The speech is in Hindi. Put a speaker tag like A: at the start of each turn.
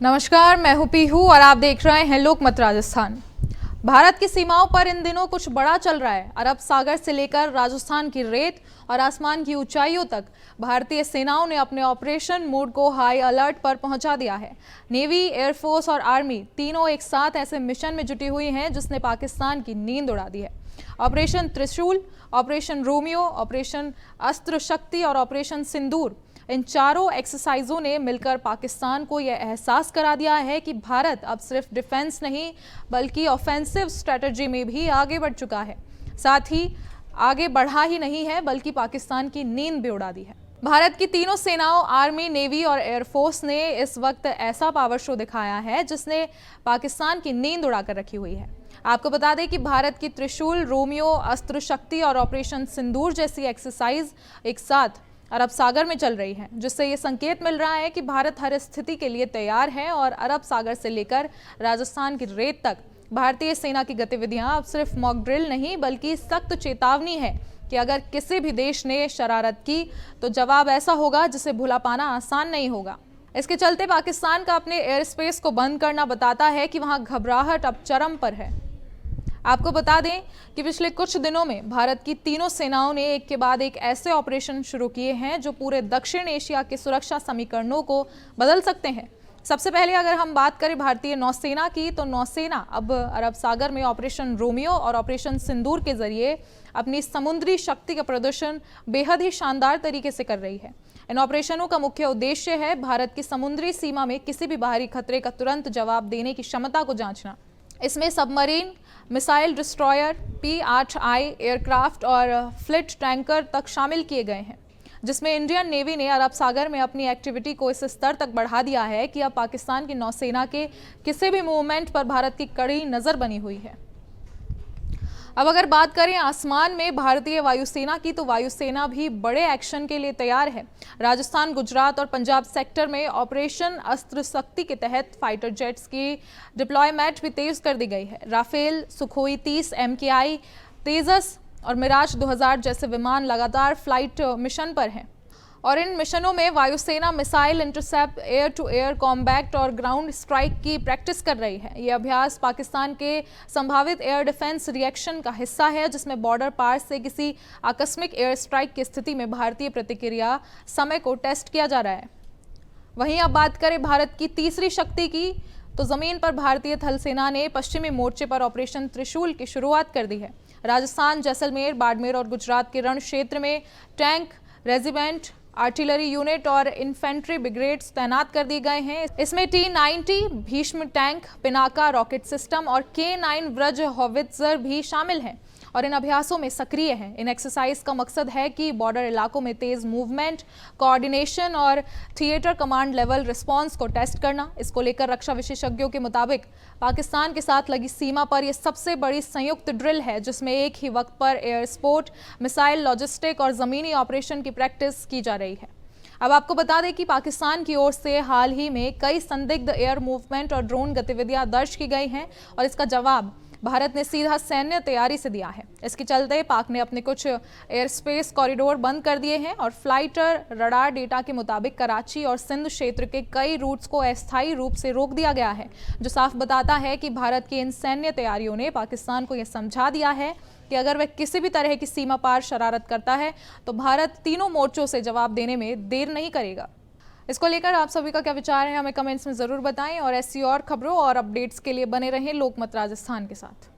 A: नमस्कार, मैं हूं पीहू और आप देख रहे हैं लोकमत राजस्थान। भारत की सीमाओं पर इन दिनों कुछ बड़ा चल रहा है। अरब सागर से लेकर राजस्थान की रेत और आसमान की ऊंचाइयों तक भारतीय सेनाओं ने अपने ऑपरेशन मोड को हाई अलर्ट पर पहुंचा दिया है। नेवी, एयरफोर्स और आर्मी तीनों एक साथ ऐसे मिशन में जुटी हुई हैं जिसने पाकिस्तान की नींद उड़ा दी है। ऑपरेशन त्रिशूल, ऑपरेशन रोमियो, ऑपरेशन अस्त्र शक्ति और ऑपरेशन सिंदूर, इन चारों एक्सरसाइजों ने मिलकर पाकिस्तान को यह एहसास करा दिया है कि भारत अब सिर्फ डिफेंस नहीं बल्कि ऑफेंसिव स्ट्रेटजी में भी आगे बढ़ चुका है। साथ ही आगे बढ़ा ही नहीं है बल्कि पाकिस्तान की नींद भी उड़ा दी है। भारत की तीनों सेनाओं, आर्मी, नेवी और एयरफोर्स ने इस वक्त ऐसा पावर शो दिखाया है जिसने पाकिस्तान की नींद उड़ाकर रखी हुई है। आपको बता दें कि भारत की त्रिशूल, रोमियो, अस्त्र शक्ति और ऑपरेशन सिंदूर जैसी एक्सरसाइज एक साथ अरब सागर में चल रही है, जिससे ये संकेत मिल रहा है कि भारत हर स्थिति के लिए तैयार है और अरब सागर से लेकर राजस्थान की रेत तक भारतीय सेना की गतिविधियां अब सिर्फ मॉक ड्रिल नहीं बल्कि सख्त चेतावनी है कि अगर किसी भी देश ने शरारत की तो जवाब ऐसा होगा जिसे भुला पाना आसान नहीं होगा। इसके चलते पाकिस्तान का अपने एयर स्पेस को बंद करना बताता है कि वहां घबराहट अब चरम पर है। आपको बता दें कि पिछले कुछ दिनों में भारत की तीनों सेनाओं ने एक के बाद एक ऐसे ऑपरेशन शुरू किए हैं जो पूरे दक्षिण एशिया के सुरक्षा समीकरणों को बदल सकते हैं। सबसे पहले अगर हम बात करें भारतीय नौसेना की, तो नौसेना अब अरब सागर में ऑपरेशन रोमियो और ऑपरेशन सिंदूर के जरिए अपनी समुद्री शक्ति का प्रदर्शन बेहद ही शानदार तरीके से कर रही है। इन ऑपरेशनों का मुख्य उद्देश्य है भारत की समुद्री सीमा में किसी भी बाहरी खतरे का तुरंत जवाब देने की क्षमता को जांचना। इसमें submarine, missile destroyer, P-8I aircraft और फ्लीट टैंकर तक शामिल किए गए हैं, जिसमें इंडियन नेवी ने अरब सागर में अपनी एक्टिविटी को इस स्तर तक बढ़ा दिया है कि अब पाकिस्तान की नौसेना के किसी भी मूवमेंट पर भारत की कड़ी नज़र बनी हुई है। अब अगर बात करें आसमान में भारतीय वायुसेना की, तो वायुसेना भी बड़े एक्शन के लिए तैयार है। राजस्थान, गुजरात और पंजाब सेक्टर में ऑपरेशन अस्त्र शक्ति के तहत फाइटर जेट्स की डिप्लॉयमेंट भी तेज कर दी गई है। राफेल, सुखोई 30, MKI, तेजस और मिराज 2000 जैसे विमान लगातार फ्लाइट मिशन पर हैं और इन मिशनों में वायुसेना missile intercept, air to air combat और ग्राउंड स्ट्राइक की प्रैक्टिस कर रही है। ये अभ्यास पाकिस्तान के संभावित एयर डिफेंस रिएक्शन का हिस्सा है, जिसमें बॉर्डर पार से किसी आकस्मिक एयर स्ट्राइक की स्थिति में भारतीय प्रतिक्रिया समय को टेस्ट किया जा रहा है। वहीं अब बात करें भारत की तीसरी शक्ति की, तो जमीन पर भारतीय थल सेना ने पश्चिमी मोर्चे पर ऑपरेशन त्रिशूल की शुरुआत कर दी है। राजस्थान, जैसलमेर, बाड़मेर और गुजरात के रण क्षेत्र में टैंक रेजिमेंट, आर्टिलरी यूनिट और इन्फेंट्री ब्रिगेड्स तैनात कर दिए गए हैं। इसमें T-90 Bhishma tank, Pinaka rocket system और K9 व्रज हॉवित्जर भी शामिल हैं और इन अभ्यासों में सक्रिय हैं। इन एक्सरसाइज का मकसद है कि बॉर्डर इलाकों में तेज मूवमेंट, कोऑर्डिनेशन और थिएटर कमांड लेवल रिस्पांस को टेस्ट करना। इसको लेकर रक्षा विशेषज्ञों के मुताबिक पाकिस्तान के साथ लगी सीमा पर यह सबसे बड़ी संयुक्त ड्रिल है, जिसमें एक ही वक्त पर एयर स्पोर्ट, मिसाइल, लॉजिस्टिक और जमीनी ऑपरेशन की प्रैक्टिस की जा रही है। अब आपको बता दें कि पाकिस्तान की ओर से हाल ही में कई संदिग्ध एयर मूवमेंट और ड्रोन गतिविधियां दर्ज की गई हैं और इसका जवाब भारत ने सीधा सैन्य तैयारी से दिया है। इसके चलते पाक ने अपने कुछ एयर स्पेस कॉरिडोर बंद कर दिए हैं और फ्लाइटर रडार डेटा के मुताबिक कराची और सिंध क्षेत्र के कई रूट्स को अस्थायी रूप से रोक दिया गया है, जो साफ बताता है कि भारत की इन सैन्य तैयारियों ने पाकिस्तान को यह समझा दिया है कि अगर वह किसी भी तरह की सीमा पार शरारत करता है तो भारत तीनों मोर्चों से जवाब देने में देर नहीं करेगा। इसको लेकर आप सभी का क्या विचार है, हमें कमेंट्स में ज़रूर बताएं और ऐसी और खबरों और अपडेट्स के लिए बने रहें लोकमत राजस्थान के साथ।